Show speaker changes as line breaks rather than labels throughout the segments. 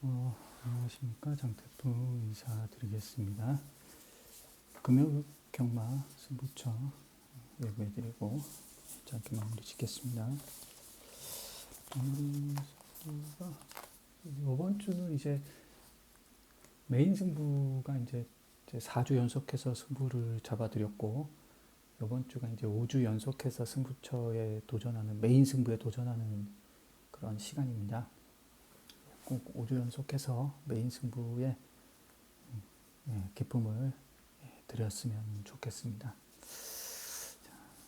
안녕하십니까. 장태풍 인사드리겠습니다. 금요경마 승부처 예고해드리고 짧게 마무리 짓겠습니다. 이번 주는 이제 메인 승부가 이제 4주 연속해서 승부를 잡아드렸고, 이번 주가 이제 5주 연속해서 승부처에 도전하는, 메인 승부에 도전하는 그런 시간입니다. 꼭 5주 연속해서 메인 승부에 기쁨을 드렸으면 좋겠습니다.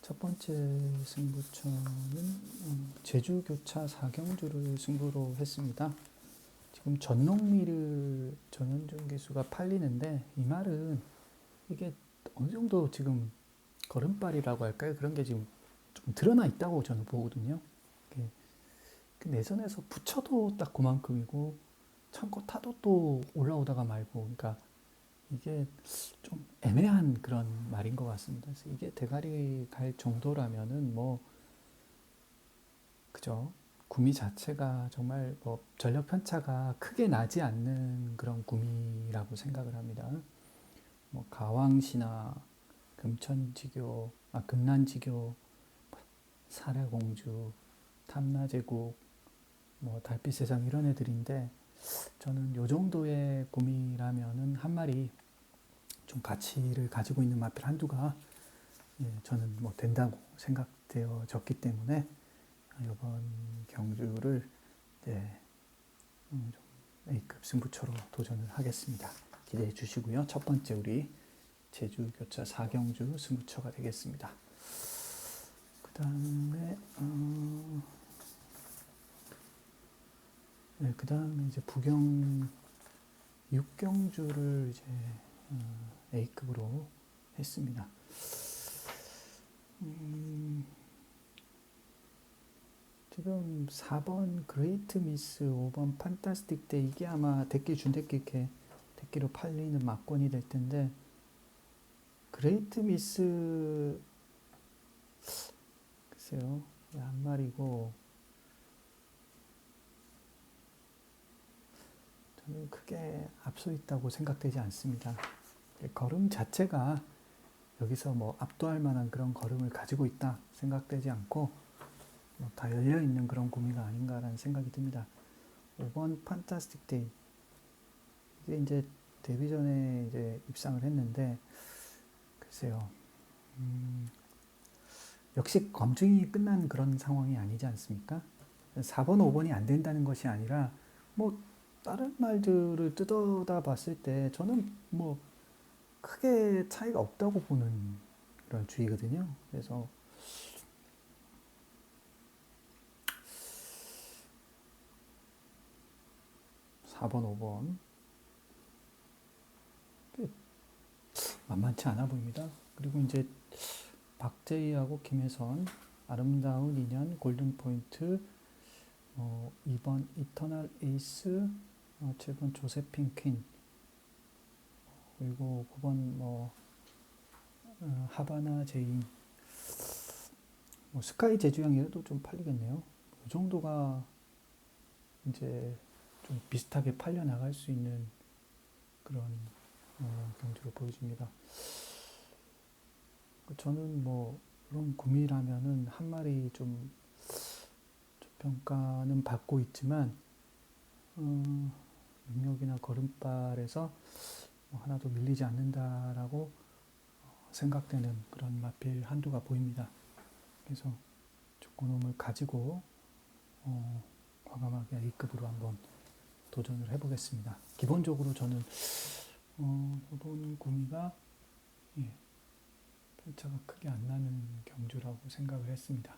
첫 번째 승부처는 제주교차 4경주를 승부로 했습니다. 지금 전농미를 전현준 기수가 팔리는데, 이 말은 이게 어느 정도 지금 걸음발이라고 할까요? 그런 게 지금 좀 드러나 있다고 저는 보거든요. 내선에서 붙여도 딱 그만큼이고 참고 타도 또 올라오다가 말고, 그러니까 이게 좀 애매한 그런 말인 것 같습니다. 그래서 이게 대가리 갈 정도라면은 뭐 그죠? 구미 자체가 정말 뭐 전력 편차가 크게 나지 않는 그런 구미라고 생각을 합니다. 뭐 가왕시나 금난지교, 사례공주, 탐나제국, 뭐 달빛세상 이런 애들인데, 저는 요 정도의 구미라면은 한 마리 좀 가치를 가지고 있는 마필 한두가 저는 뭐 된다고 생각되어졌기 때문에 이번 경주를 좀 A급 승부처로 도전을 하겠습니다. 기대해 주시고요. 첫 번째 우리 제주교차 4경주 승부처가 되겠습니다. 그 다음에 이제 부경 6경주를 이제 A급으로 했습니다. 지금 4번 그레이트 미스, 5번 판타스틱 때 이게 아마 대기로 팔리는 막권이 될 텐데, 그레이트 미스 글쎄요, 한 마리고 저는 크게 앞서 있다고 생각되지 않습니다. 걸음 자체가 여기서 뭐 압도할 만한 그런 걸음을 가지고 있다 생각되지 않고, 뭐 다 열려있는 그런 구미가 아닌가라는 생각이 듭니다. 5번 판타스틱 데이, 이게 이제 데뷔 전에 이제 입상을 했는데, 글쎄요, 역시 검증이 끝난 그런 상황이 아니지 않습니까? 4번, 5번이 안 된다는 것이 아니라, 뭐 다른 말들을 뜯어다 봤을 때 저는 뭐 크게 차이가 없다고 보는 그런 주의거든요. 그래서 4번, 5번 만만치 않아 보입니다. 그리고 이제 박재희하고 김혜선, 아름다운 인연, 골든포인트, 2번 이터널 에이스, 7번 조세핀 퀸, 그리고 9번 하바나 제인, 스카이 제주향이라도 좀 팔리겠네요. 이 정도가 이제 좀 비슷하게 팔려 나갈 수 있는 그런 경주로 보여집니다. 저는 뭐 이런 구미라면은 한 마리 좀 평가는 받고 있지만, 능력이나 걸음발에서 하나도 밀리지 않는다라고 생각되는 그런 마필 한두가 보입니다. 그래서 조건음을 가지고 과감하게 A급으로 한번 도전을 해보겠습니다. 기본적으로 저는 이번 구미가 편차가 크게 안 나는 경주라고 생각을 했습니다.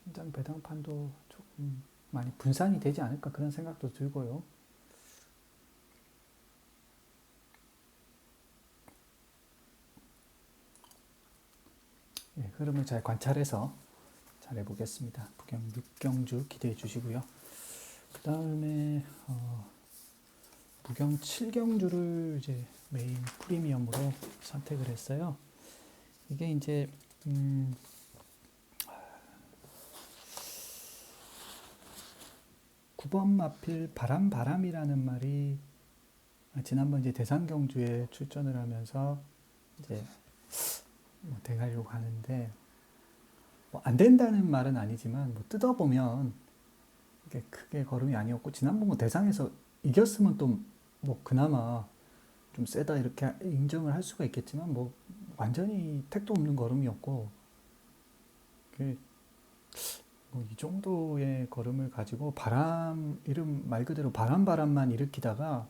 현장 배당판도 조금 많이 분산이 되지 않을까 그런 생각도 들고요. 흐름을 잘 관찰해서 잘 해보겠습니다. 부경 6경주 기대해 주시고요. 그 다음에 부경 7경주를 이제 메인 프리미엄으로 선택을 했어요. 이게 이제 6번 마필 바람이라는 말이 지난번 이제 대상경주에 출전을 하면서 이제 뭐 대가리로 가는데 뭐 안 된다는 말은 아니지만 뭐 뜯어보면 이게 크게 걸음이 아니었고 지난번 뭐 대상에서 이겼으면 또 뭐 그나마 좀 세다 이렇게 인정을 할 수가 있겠지만 뭐 완전히 택도 없는 걸음이었고 뭐 이 정도의 걸음을 가지고 바람 이름 말 그대로 바람만 일으키다가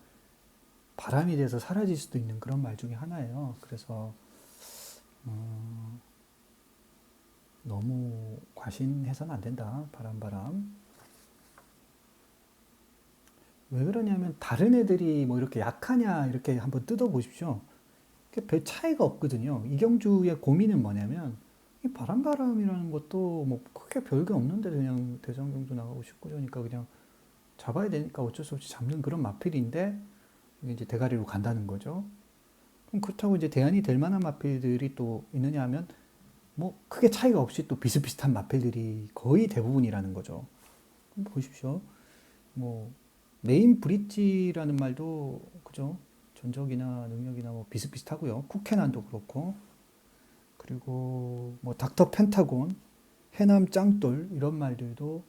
바람이 돼서 사라질 수도 있는 그런 말 중에 하나예요. 그래서 너무 과신해서는 안 된다. 바람. 왜 그러냐면 다른 애들이 뭐 이렇게 약하냐 이렇게 한번 뜯어보십시오. 별 차이가 없거든요. 이경주의 고민은 뭐냐면 이 바람이라는 것도 뭐 크게 별게 없는데 그냥 대장경주 나가고 19조니까 그냥 잡아야 되니까 어쩔 수 없이 잡는 그런 마필인데 이게 이제 대가리로 간다는 거죠. 그럼 그렇다고 이제 대안이 될 만한 마필들이 또 있느냐 하면 뭐 크게 차이가 없이 또 비슷비슷한 마필들이 거의 대부분이라는 거죠. 보십시오. 뭐 메인 브릿지라는 말도 그죠? 전적이나 능력이나 뭐 비슷비슷하고요. 쿠케난도 그렇고 그리고 뭐 닥터 펜타곤, 해남 짱돌 이런 말들도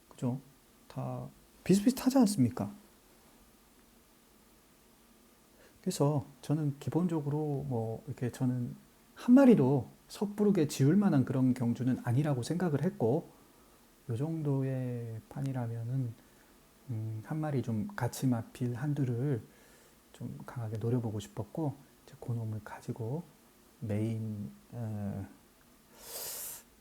그죠? 다 비슷비슷하지 않습니까? 그래서 저는 기본적으로 뭐 이렇게 저는 한 마리도 섣부르게 지울 만한 그런 경주는 아니라고 생각을 했고 요 정도의 판이라면은 한 마리 좀 같이 마필 한두를 좀 강하게 노려보고 싶었고 이제 그 놈을 가지고 메인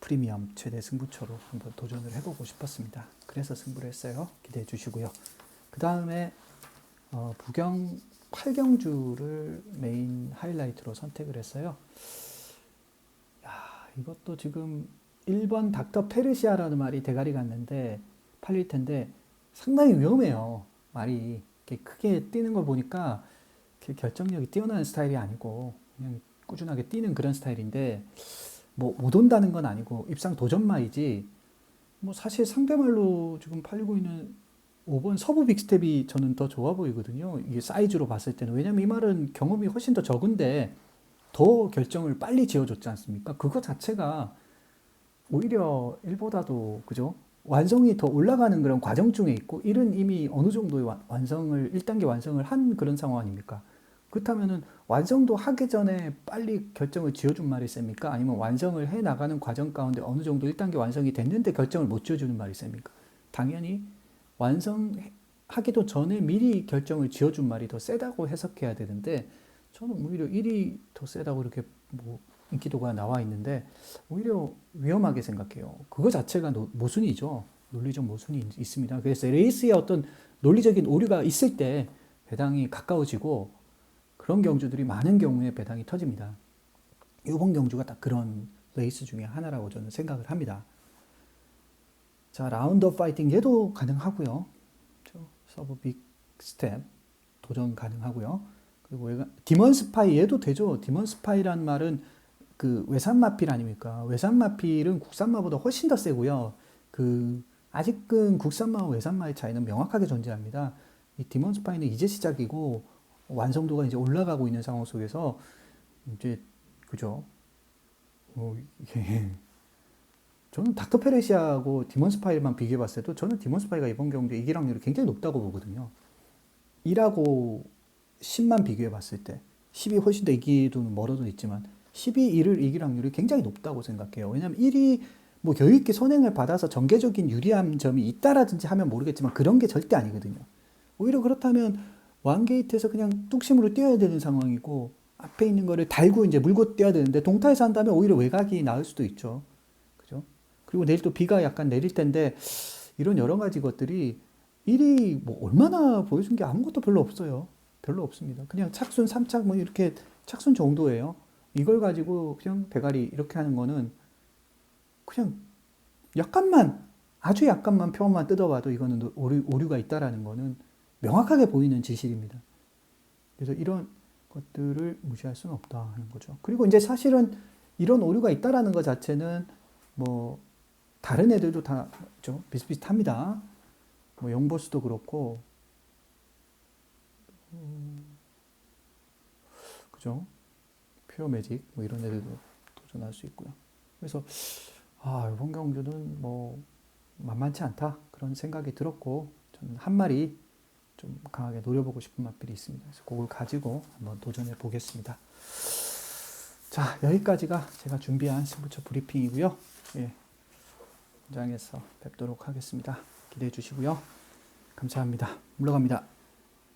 프리미엄 최대 승부처로 한번 도전을 해보고 싶었습니다. 그래서 승부를 했어요. 기대해 주시고요. 그 다음에 부경 8경주를 메인 하이라이트로 선택을 했어요. 야, 이것도 지금 1번 닥터 페르시아라는 말이 대가리 갔는데 팔릴 텐데 상당히 위험해요. 말이 크게 뛰는 걸 보니까 결정력이 뛰어나는 스타일이 아니고 그냥 꾸준하게 뛰는 그런 스타일인데 뭐 못 온다는 건 아니고 입상 도전마이지 뭐 사실 상대말로 지금 팔리고 있는 5번 서부 빅스텝이 저는 더 좋아 보이거든요. 이게 사이즈로 봤을 때는. 왜냐면 이 말은 경험이 훨씬 더 적은데 더 결정을 빨리 지어줬지 않습니까? 그거 자체가 오히려 1보다도 그죠? 완성이 더 올라가는 그런 과정 중에 있고 1은 이미 어느 정도의 완성을 1단계 완성을 한 그런 상황 아닙니까? 그렇다면은 완성도 하기 전에 빨리 결정을 지어준 말이 셉니까? 아니면 완성을 해 나가는 과정 가운데 어느 정도 1단계 완성이 됐는데 결정을 못 지어주는 말이 셉니까? 당연히 완성하기도 전에 미리 결정을 지어준 말이 더 세다고 해석해야 되는데 저는 오히려 1이 더 세다고 이렇게 뭐 인기도가 나와 있는데 오히려 위험하게 생각해요. 그거 자체가 모순이죠. 논리적 모순이 있습니다. 그래서 레이스에 어떤 논리적인 오류가 있을 때 배당이 가까워지고 그런 경주들이 많은 경우에 배당이 터집니다. 이번 경주가 딱 그런 레이스 중에 하나라고 저는 생각을 합니다. 자, 라운드업 파이팅 얘도 가능하고요. 서브 빅 스텝 도전 가능하고요. 그리고 디먼 스파이 얘도 되죠. 디먼 스파이란 말은 그 외산마필 아닙니까? 외산마필은 국산마보다 훨씬 더 세고요. 아직은 국산마와 외산마의 차이는 명확하게 존재합니다. 이 디먼 스파이는 이제 시작이고 완성도가 이제 올라가고 있는 상황 속에서 이제 그죠? 저는 닥터 페르시아하고 디먼 스파이만 비교해봤을 때도 저는 디먼 스파이가 이번 경기에 이길 확률이 굉장히 높다고 보거든요. 1하고 10만 비교해봤을 때 10이 훨씬 더 이기도는 멀어도 있지만 10이 1을 이길 확률이 굉장히 높다고 생각해요. 왜냐하면 1이 뭐 여유있게 선행을 받아서 전개적인 유리한 점이 있다라든지 하면 모르겠지만 그런 게 절대 아니거든요. 오히려 그렇다면 왕게이트에서 그냥 뚝심으로 뛰어야 되는 상황이고 앞에 있는 거를 달고 이제 물고 뛰어야 되는데 동타에서 한다면 오히려 외곽이 나을 수도 있죠. 그죠? 그리고 내일 또 비가 약간 내릴 텐데 이런 여러 가지 것들이 1이 뭐 얼마나 보여준 게 아무것도 별로 없어요. 별로 없습니다. 그냥 착순 3착 뭐 이렇게 착순 정도예요. 이걸 가지고 그냥 대가리 이렇게 하는 거는 그냥 약간만 아주 약간만 표만 뜯어봐도 이거는 오류가 있다라는 거는 명확하게 보이는 지실입니다. 그래서 이런 것들을 무시할 수는 없다 하는 거죠. 그리고 이제 사실은 이런 오류가 있다라는 것 자체는 뭐 다른 애들도 다 비슷비슷합니다. 뭐 영보스도 그렇고, 그죠? 퓨어 매직 뭐 이런 애들도 도전할 수 있고요. 그래서 이번 경주는 뭐 만만치 않다 그런 생각이 들었고, 저는 한 마리 좀 강하게 노려보고 싶은 맛들이 있습니다. 그래서 그걸 가지고 한번 도전해 보겠습니다. 자, 여기까지가 제가 준비한 승부처 브리핑이고요. 예, 현장에서 뵙도록 하겠습니다. 기대해 주시고요. 감사합니다. 물러갑니다.